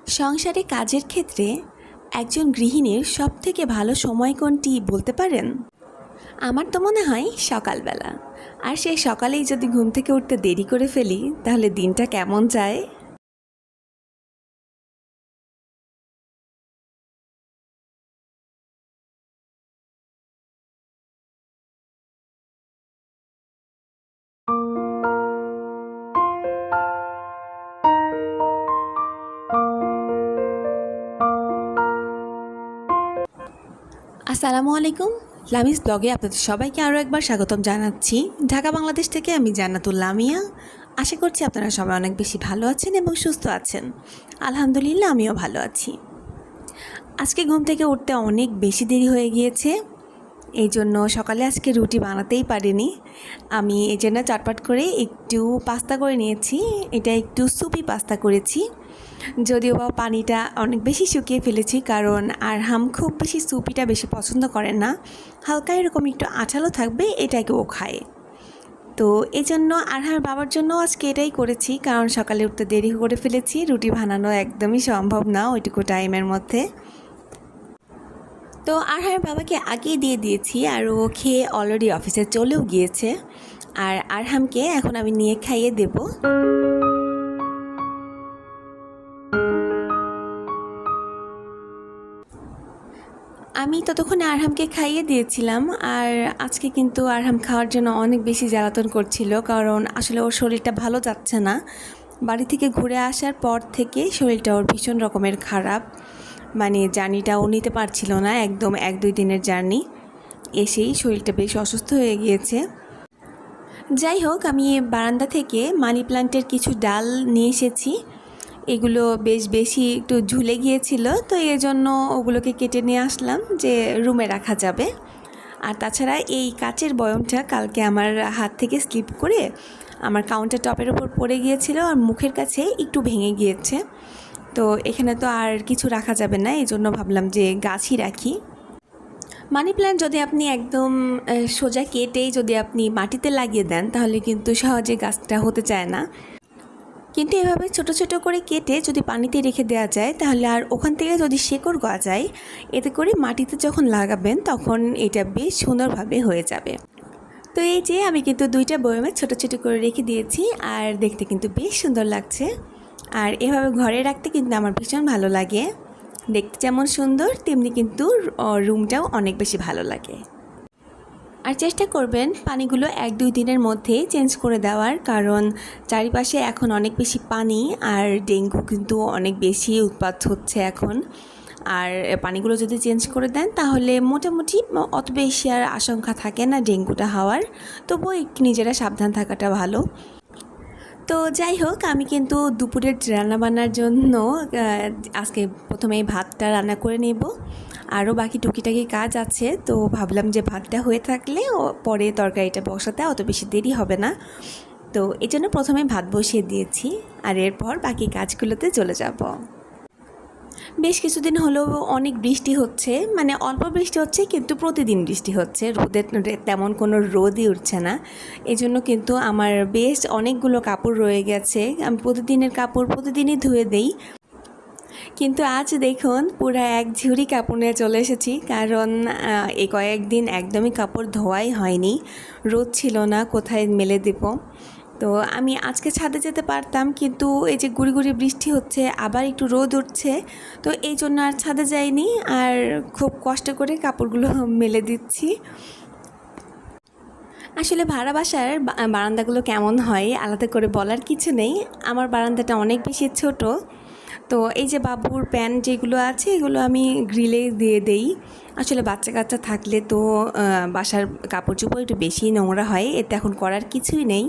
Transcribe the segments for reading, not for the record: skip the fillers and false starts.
সংসারে কাজের ক্ষেত্রে একজন গৃহিণীর সবথেকে ভালো সময় কোনটি বলতে পারেন? আমার তো মনে হয় সকালবেলা। আর সেই সকালেই যদি ঘুম থেকে উঠতে দেরি করে ফেলি তাহলে দিনটা কেমন যায়। আসসালামু আলাইকুম। লামিস ব্লগে আপনাদের সবাইকে আরও একবার স্বাগতম জানাচ্ছি। ঢাকা বাংলাদেশ থেকে আমি জান্নাতুল লামিয়া। আশা করছি আপনারা সবাই অনেক বেশি ভালো আছেন এবং সুস্থ আছেন। আলহামদুলিল্লাহ, আমিও ভালো আছি। আজকে ঘুম থেকে উঠতে অনেক বেশি দেরি হয়ে গিয়েছে, এই জন্য সকালে আজকে রুটি বানাতেই পারিনি। আমি এই জন্য চটপট করে একটু পাস্তা করে নিয়েছি। এটা একটু সুপি পাস্তা করেছি, যদিও বা পানিটা অনেক বেশি শুকিয়ে ফেলেছি, কারণ আরহাম খুব বেশি সুপিটা বেশি পছন্দ করে না। হালকা এরকম একটু আঠালো থাকবে এটাকে ও খায়। তো এই জন্য আরহামের বাবার জন্য আজকে এটাই করেছি, কারণ সকালে উঠতে দেরি করে ফেলেছি। রুটি বানানো একদমই সম্ভব না ওইটুকু টাইমের মধ্যে। তো আরহামের বাবাকে আগেই দিয়ে দিয়েছি, আর ও খেয়ে অলরেডি অফিসে চলেও গিয়েছে। আর আরহামকে এখন আমি নিয়ে খাইয়ে দেব। আমি ততক্ষণে আরহামকে খাইয়ে দিয়েছিলাম। আর আজকে কিন্তু আরহাম খাওয়ার জন্য অনেক বেশি জ্বালাতন করছিল, কারণ আসলে ওর শরীরটা ভালো যাচ্ছে না। বাড়ি থেকে ঘুরে আসার পর থেকে শরীরটা ওর ভীষণ রকমের খারাপ। মানে জার্নিটা ও নিতে পারছিল না, একদম 1-2 দিনের জার্নি। এসেই শরীরটা বেশ অসুস্থ হয়ে গিয়েছে। যাই হোক, আমি বারান্দা থেকে মানি প্ল্যান্টের কিছু ডাল নিয়ে এসেছি। এগুলো বেশ বেশি একটু ঝুলে গিয়েছিল, তো এই জন্য ওগুলোকে কেটে নিয়ে আসলাম যে রুমে রাখা যাবে। আর তাছাড়া এই কাচের বয়মটা কালকে আমার হাত থেকে স্লিপ করে আমার কাউন্টার টপের ওপর পড়ে গিয়েছিল, আর মুখের কাছে একটু ভেঙে গিয়েছে। তো এখানে তো আর কিছু রাখা যাবে না, এই জন্য ভাবলাম যে গাছই রাখি। মানি প্ল্যান্ট যদি আপনি একদম সোজা কেটেই যদি আপনি মাটিতে লাগিয়ে দেন তাহলে কিন্তু সহজে গাছটা হতে চায় না। কিন্তু এভাবে ছোট ছোট করে কেটে যদি পানিতে রেখে দেওয়া যায় তাহলে, আর ওখান থেকে যদি শেকড় গজায়, এতে করে মাটিতে যখন লাগাবেন তখন এটা বেশ সুন্দরভাবে হয়ে যাবে। তো এই যে আমি কিন্তু 2টা বয়মে ছোট ছোট করে রেখে দিয়েছি, আর দেখতে কিন্তু বেশ সুন্দর লাগছে। আর এভাবে ঘরে রাখতে কিন্তু আমার ভীষণ ভালো লাগে। দেখতে যেমন সুন্দর তেমনি কিন্তু রুমটাও অনেক বেশি ভালো লাগে। আর চেষ্টা করবেন পানিগুলো 1-2 দিনের মধ্যে চেঞ্জ করে দেওয়ার, কারণ চারিপাশে এখন অনেক বেশি পানি, আর ডেঙ্গু কিন্তু অনেক বেশি উৎপাত হচ্ছে এখন। আর পানিগুলো যদি চেঞ্জ করে দেন তাহলে মোটামুটি অত বেশি আর আশঙ্কা থাকে না ডেঙ্গুটা হওয়ার। তবুও একটু নিজেরা সাবধান থাকাটা ভালো। তো যাই হোক, আমি কিন্তু দুপুরের রান্নাবান্নার জন্য আজকে প্রথমে ভাতটা রান্না করে নেব। আরও বাকি টুকিটাকি কাজ আছে, তো ভাবলাম যে ভাতটা হয়ে থাকলে পরে তরকারিটা বসাতে অত বেশি দেরি হবে না। তো এই জন্য প্রথমে ভাত বসিয়ে দিয়েছি, আর এরপর বাকি কাজগুলোতে চলে যাব। বেশ কিছুদিন হলেও অনেক বৃষ্টি হচ্ছে, মানে অল্প বৃষ্টি হচ্ছে কিন্তু প্রতিদিন বৃষ্টি হচ্ছে, রোদের তেমন কোনো রোদই উঠছে না। এই জন্য কিন্তু আমার বেশ অনেকগুলো কাপড় রয়ে গেছে। আমি প্রতিদিনের কাপড় প্রতিদিনই ধুয়ে দেই, কিন্তু আজ দেখুন পুরো এক ঝুড়ি কাপড় নিয়ে চলে এসেছি, কারণ এই কয়েকদিন একদমই কাপড় ধোয়াই হয়নি, রোদ ছিল না, কোথায় মেলে দেব। তো আমি আজকে ছাদে যেতে পারতাম, কিন্তু এই যে গুড়ি গুড়ি বৃষ্টি হচ্ছে, আবার একটু রোদ উঠছে, তো এই জন্য আর ছাদে যাইনি। আর খুব কষ্ট করে কাপড়গুলো মেলে দিচ্ছি। আসলে ভাড়া বাসার বারান্দাগুলো কেমন হয় আলাদা করে বলার কিছু নেই। আমার বারান্দাটা অনেক বেশি ছোট, তো এই যে বাবুর প্যান্ট যেগুলো আছে এগুলো আমি গ্রিলে দিয়ে দেই। আসলে বাচ্চা কাচ্চা থাকলে তো বাসার কাপড় চোপড় একটু বেশি নোংরা হয়, এতে এখন করার কিছুই নেই।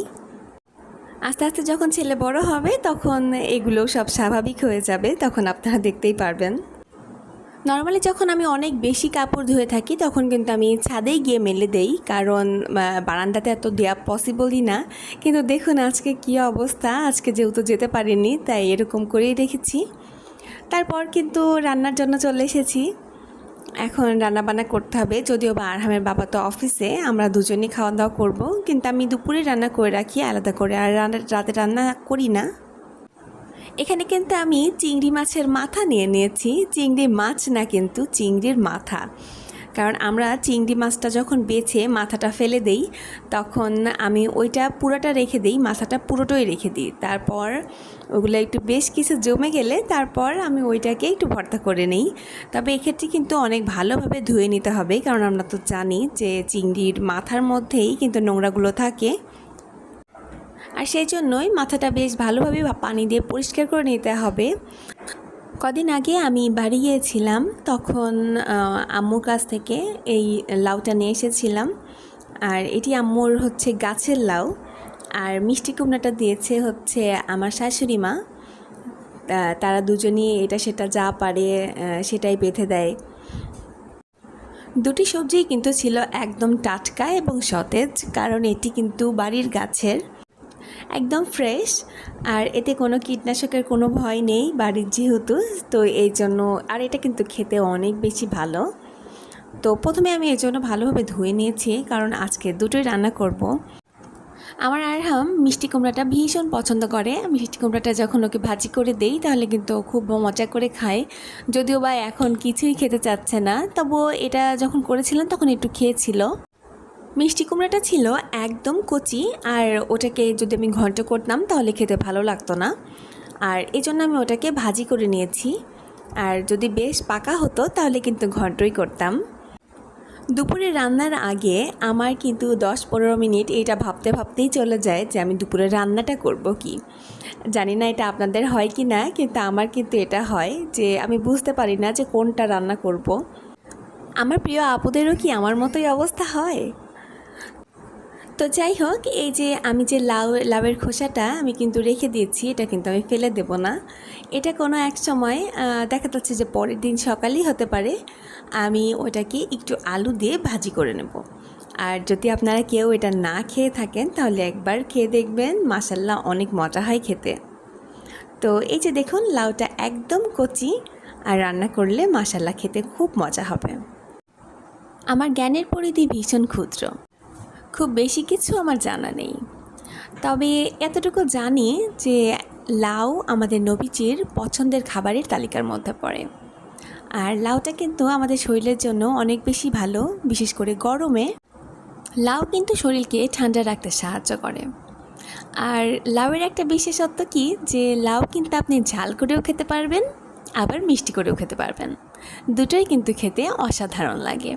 আস্তে আস্তে যখন ছেলে বড় হবে তখন এগুলো সব স্বাভাবিক হয়ে যাবে, তখন আপনারা দেখতেই পারবেন। নর্মালি যখন আমি অনেক বেশি কাপড় ধুয়ে থাকি তখন কিন্তু আমি ছাদেই গিয়ে মেলে দেই, কারণ বারান্দাতে এত দেওয়া পসিবলই না। কিন্তু দেখুন আজকে কী অবস্থা, আজকে যেহেতু যেতে পারিনি তাই এরকম করেই রেখেছি। তারপর কিন্তু রান্নার জন্য চলে এসেছি। এখন রান্নাবান্না করতে হবে, যদিও বা আরহামের বাবা তো অফিসে, আমরা দুজনেই খাওয়া দাওয়া করবো, কিন্তু আমি দুপুরে রান্না করে রাখি আলাদা করে, আর রাতে রান্না করি না। এখানে কিন্তু আমি চিংড়ি মাছের মাথা নিয়ে নিয়েছি, চিংড়ি মাছ না কিন্তু চিংড়ির মাথা। কারণ আমরা চিংড়ি মাছটা যখন বেছে মাথাটা ফেলে দেই, তখন আমি ওইটা পুরোটা রেখে দিই, মাথাটা পুরোটাই রেখে দিই। তারপর ওগুলো একটু বেশ কিছু জমে গেলে তারপর আমি ওইটাকে একটু ভর্তা করে নিই। তবে এক্ষেত্রে কিন্তু অনেক ভালোভাবে ধুয়ে নিতে হবে, কারণ আমরা তো জানি যে চিংড়ির মাথার মধ্যেই কিন্তু নোংরাগুলো থাকে। আর সেই জন্যই মাথাটা বেশ ভালোভাবে পানি দিয়ে পরিষ্কার করে নিতে হবে। কদিন আগে আমি বাড়ি গিয়েছিলাম, তখন আম্মুর কাছ থেকে এই লাউটা নিয়ে এসেছিলাম। আর এটি আম্মুর হচ্ছে গাছের লাউ, আর মিষ্টি কুমড়াটা দিয়েছে হচ্ছে আমার শাশুড়ি মা। তারা দুজনই এটা সেটা যা পারে সেটাই বেঁধে দেয়। দুটি সবজিই কিন্তু ছিল একদম টাটকা এবং সতেজ, কারণ এটি কিন্তু বাড়ির গাছের, একদম ফ্রেশ। আর এতে কোনো কীটনাশকের কোনো ভয় নেই বাড়ির যেহেতু, তো এই জন্য। আর এটা কিন্তু খেতে অনেক বেশি ভালো। তো প্রথমে আমি এই জন্য ভালোভাবে ধুয়ে নিয়েছি, কারণ আজকে দুটোই রান্না করব। আমার আরহাম মিষ্টি কুমড়াটা ভীষণ পছন্দ করে। মিষ্টি কুমড়াটা যখন ওকে ভাজি করে দেই তাহলে কিন্তু খুব মজা করে খায়। যদিও বা এখন কিছুই খেতে চাচ্ছে না, তবুও এটা যখন করেছিলাম তখন একটু খেয়েছিল। মিষ্টি কুমড়াটা ছিল একদম কচি, আর ওটাকে যদি আমি ঘন্ট করতাম তাহলে খেতে ভালো লাগতো না। আর এই জন্য আমি ওটাকে ভাজি করে নিয়েছি। আর যদি বেশ পাকা হতো তাহলে কিন্তু ঘন্টই করতাম। দুপুরে রান্নার আগে আমার কিন্তু 10-15 মিনিট এটা ভাবতে ভাবতেই চলে যায় যে আমি দুপুরে রান্নাটা করব কি। জানি না এটা আপনাদের হয় কি না, কিন্তু আমার কিন্তু এটা হয় যে আমি বুঝতে পারি না যে কোনটা রান্না করব। আমার প্রিয় আপুদেরও কি আমার মতোই অবস্থা হয়? তো যাই হোক, এই যে আমি যে লাউয়ের খোসাটা আমি কিন্তু রেখে দিয়েছি, এটা কিন্তু আমি ফেলে দেব না। এটা কোনো এক সময় দেখা যাচ্ছে যে পরের দিন সকালেই হতে পারে, আমি ওটাকে একটু আলু দিয়ে ভাজি করে নেব। আর যদি আপনারা কেউ এটা না খেয়ে থাকেন তাহলে একবার খেয়ে দেখবেন, মাশাল্লাহ অনেক মজা হয় খেতে। তো এই যে দেখুন, লাউটা একদম কচি, আর রান্না করলে মাশাল্লাহ খেতে খুব মজা হবে। আমার জ্ঞানের পরিধি ভীষণ ক্ষুদ্র, খুব বেশি কিছু আমার জানা নেই। তবে এতটুকু জানি যে লাউ আমাদের নবীজির পছন্দের খাবারের তালিকার মধ্যে পড়ে। আর লাউটা কিন্তু আমাদের শরীরের জন্য অনেক বেশি ভালো, বিশেষ করে গরমে লাউ কিন্তু শরীরকে ঠান্ডা রাখতে সাহায্য করে। আর লাউয়ের একটা বিশেষত্ব কি, যে লাউ কিন্তু আপনি ঝাল করেও খেতে পারবেন, আবার মিষ্টি করেও খেতে পারবেন। দুটোই কিন্তু খেতে অসাধারণ লাগে।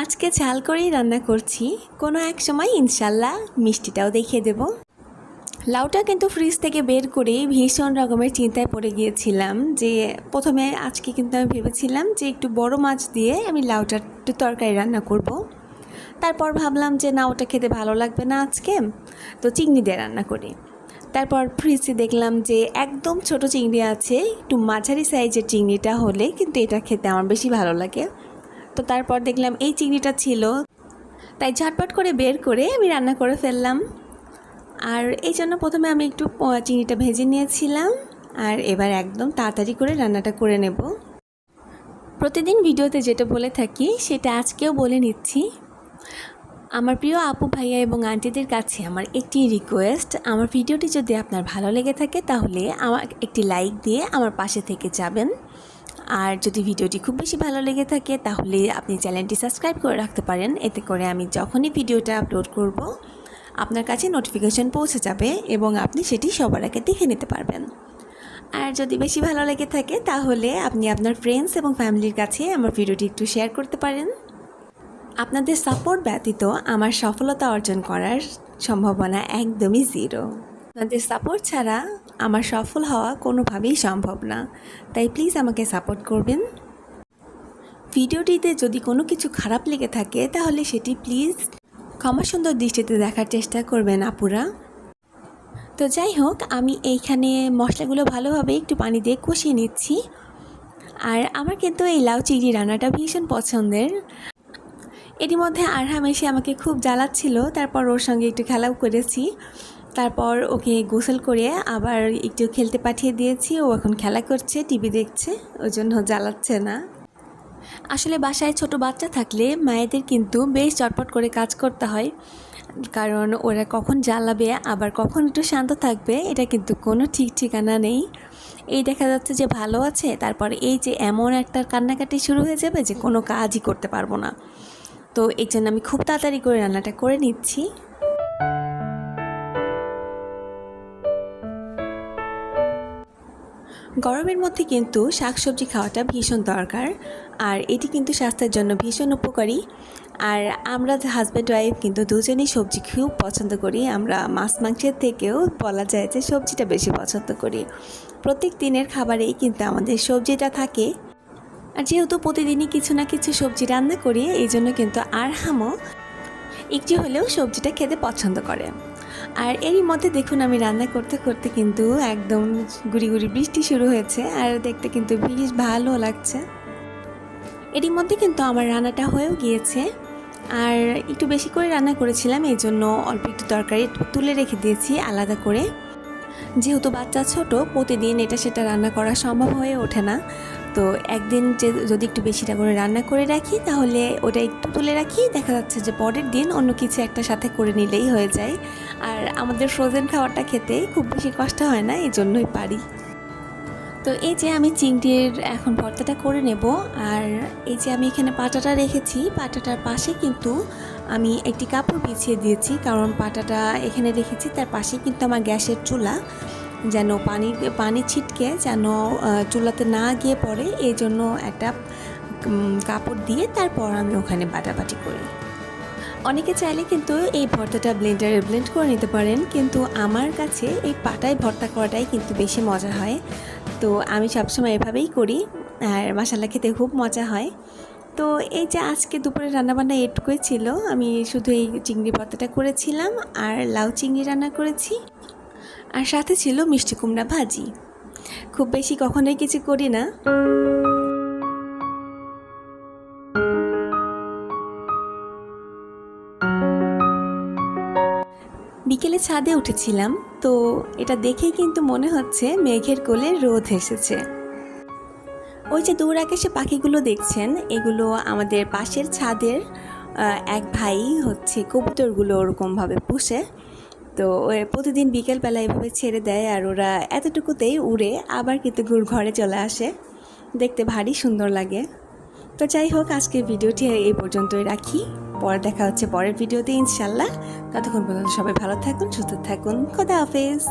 আজকে ঝাল করেই রান্না করছি, কোনো এক সময় ইনশাল্লাহ মিষ্টিটাও দেখিয়ে দেব। লাউটা কিন্তু ফ্রিজ থেকে বের করে ভীষণ রকমের চিন্তায় পড়ে গিয়েছিলাম, যে প্রথমে আজকে কিন্তু আমি ভেবেছিলাম যে একটু বড় মাছ দিয়ে আমি লাউটার একটু তরকারি রান্না করব। তারপর ভাবলাম যে না, ওটা খেতে ভালো লাগবে না আজকে, তো চিংড়ি দিয়ে রান্না করি। তারপর ফ্রিজে দেখলাম যে একদম ছোট চিংড়ি আছে, একটু মাঝারি সাইজের চিংড়িটা হলে কিন্তু এটা খেতে আমার বেশি ভালো লাগে। তো তারপর দেখলাম এই চিংড়িটা ছিল, তাই ঝটপট করে বের করে আমি রান্না করে ফেললাম। আর এই জন্য প্রথমে আমি একটু চিংড়িটা ভেজে নিয়েছিলাম, আর এবার একদম তাড়াতাড়ি করে রান্নাটা করে নেব। প্রতিদিন ভিডিওতে যেটা বলে থাকি সেটা আজকেও বলে নিচ্ছি। আমার প্রিয় আপু ভাইয়া এবং আন্টিদের কাছে আমার একটি রিকোয়েস্ট, আমার ভিডিওটি যদি আপনার ভালো লেগে থাকে তাহলে আমার একটি লাইক দিয়ে আমার পাশে থেকে যাবেন। আর যদি ভিডিওটি খুব বেশি ভালো লেগে থাকে তাহলে আপনি চ্যানেলটি সাবস্ক্রাইব করে রাখতে পারেন, এতে করে আমি যখনই ভিডিওটা আপলোড করব আপনার কাছে নোটিফিকেশন পৌঁছে যাবে এবং আপনি সেটি সবার আগে দেখে নিতে পারবেন। আর যদি বেশি ভালো লেগে থাকে তাহলে আপনি আপনার ফ্রেন্ডস এবং ফ্যামিলির কাছে আমার ভিডিওটি একটু শেয়ার করতে পারেন। আপনাদের সাপোর্ট ব্যতীত আমার সফলতা অর্জন করার সম্ভাবনা একদমই জিরো। আপনাদের সাপোর্ট ছাড়া আমার সফল হওয়া কোনোভাবেই সম্ভব না, তাই প্লিজ আমাকে সাপোর্ট করবেন। ভিডিওটিতে যদি কোনো কিছু খারাপ লেগে থাকে তাহলে সেটি প্লিজ ক্ষমা সুন্দর দৃষ্টিতে দেখার চেষ্টা করবেন আপুরা। তো যাই হোক, আমি এইখানে মশলাগুলো ভালোভাবে একটু পানি দিয়ে কষিয়ে নিচ্ছি। আর আমার কিন্তু এই লাউ চিংড়ি রান্নাটা ভীষণ পছন্দের। এরই মধ্যে আরহাম এসে আমাকে খুব জ্বালাচ্ছিল, তারপর ওর সঙ্গে একটু খেলাও করেছি। তারপর ওকে গোসল করে আবার একটু খেলতে পাঠিয়ে দিয়েছি, ও এখন খেলা করছে, টিভি দেখছে, ওই জন্য জ্বালাচ্ছে না। আসলে বাসায় ছোট বাচ্চা থাকলে মায়েদের কিন্তু বেশ চটপট করে কাজ করতে হয়। কারণ ওরা কখন জ্বালাবে আবার কখন একটু শান্ত থাকবে এটা কিন্তু কোনো ঠিক ঠিকানা নেই। এই দেখা যাচ্ছে যে ভালো আছে, তারপর এই যে এমন একটা কান্নাকাটি শুরু হয়ে যাবে যে কোনো কাজই করতে পারবো না। তো এই জন্য আমি খুব তাড়াতাড়ি করে রান্নাটা করে নিচ্ছি। গরমের মধ্যে কিন্তু শাকসবজি খাওয়াটা ভীষণ দরকার, আর এটি কিন্তু স্বাস্থ্যের জন্য ভীষণ উপকারী। আর আমরা হাজব্যান্ড ওয়াইফ কিন্তু দুজনেই সবজি খুব পছন্দ করি। আমরা মাছ মাংসের থেকেও বলা যায় যে সবজিটা বেশি পছন্দ করি। প্রত্যেক দিনের খাবারেই কিন্তু আমাদের সবজিটা থাকে। আর যেহেতু প্রতিদিনই কিছু না কিছু সবজি রান্না করি, এই জন্য কিন্তু আরহামও একটু হলেও সবজিটা খেতে পছন্দ করে। আর এরই মধ্যে দেখুন আমি রান্না করতে করতে কিন্তু একদম গুড়ি গুড়ি বৃষ্টি শুরু হয়েছে, আর দেখতে কিন্তু বেশ ভালো লাগছে। এরই মধ্যে কিন্তু আমার রান্নাটা হয়েও গিয়েছে। আর একটু বেশি করে রান্না করেছিলাম, এই জন্য অল্প একটু তরকারি তুলে রেখে দিয়েছি আলাদা করে। যেহেতু বাচ্চা ছোট, প্রতিদিন এটা সেটা রান্না করা সম্ভব হয়ে ওঠে না। তো একদিন যদি একটু বেশিটা করে রান্না করে রাখি তাহলে ওটা একটু তুলে রাখি, দেখা যাচ্ছে যে পরের দিন অন্য কিছু একটা সাথে করে নিলেই হয়ে যায়। আর আমাদের ফ্রোজেন খাবারটা খেতে খুব বেশি কষ্ট হয় না, এই জন্যই পারি। তো এই যে আমি চিংড়ির এখন ভর্তাটা করে নেব। আর এই যে আমি এখানে পাটাটা রেখেছি, পাটাটার পাশে কিন্তু আমি একটি কাপড় বিছিয়ে দিয়েছি, কারণ পাটাটা এখানে রেখেছি তার পাশে কিন্তু আমার গ্যাসের চুলা, যেন পানি ছিটকে যেন চুলাতে না গিয়ে পড়ে, এই জন্য একটা কাপড় দিয়ে তারপর আমি ওখানে বাটাবাটি করি। অনেকে চাইলে কিন্তু এই ভর্তাটা ব্লেন্ডারে ব্লেন্ড করে নিতে পারেন, কিন্তু আমার কাছে এই পাটায় ভর্তা করাটাই কিন্তু বেশি মজা হয়। তো আমি সবসময় এভাবেই করি, আর মাশাআল্লাহ খেতে খুব মজা হয়। তো এই যে আজকে দুপুরে রান্নাবান্না এটুকুই ছিল। আমি শুধু এই চিংড়ি ভর্তাটা করেছিলাম আর লাউ চিংড়ি রান্না করেছি, আর সাথে ছিল মিষ্টি কুমড়া ভাজি। খুব বেশি কখনোই কিছু করি না। বিকেলে ছাদে উঠেছিলাম, তো এটা দেখেই কিন্তু মনে হচ্ছে মেঘের কোলে রোদ এসেছে। ওই যে দূর আকাশে পাখিগুলো দেখছেন, এগুলো আমাদের পাশের ছাদের এক ভাই হচ্ছে কবুতরগুলো ওরকমভাবে পুষে। তো প্রতিদিন বিকেলবেলা এভাবে ছেড়ে দেয়, আর ওরা এতটুকুতেই উড়ে আবার কিন্তু ঘরে চলে আসে। দেখতে ভারী সুন্দর লাগে। তো যাই হোক, আজকের ভিডিওটি এই পর্যন্তই রাখি। পরে দেখা হচ্ছে পরের ভিডিওতে ইনশাল্লাহ। ততক্ষণ পর্যন্ত সবাই ভালো থাকুন, সুস্থ থাকুন। খোদা হাফেজ।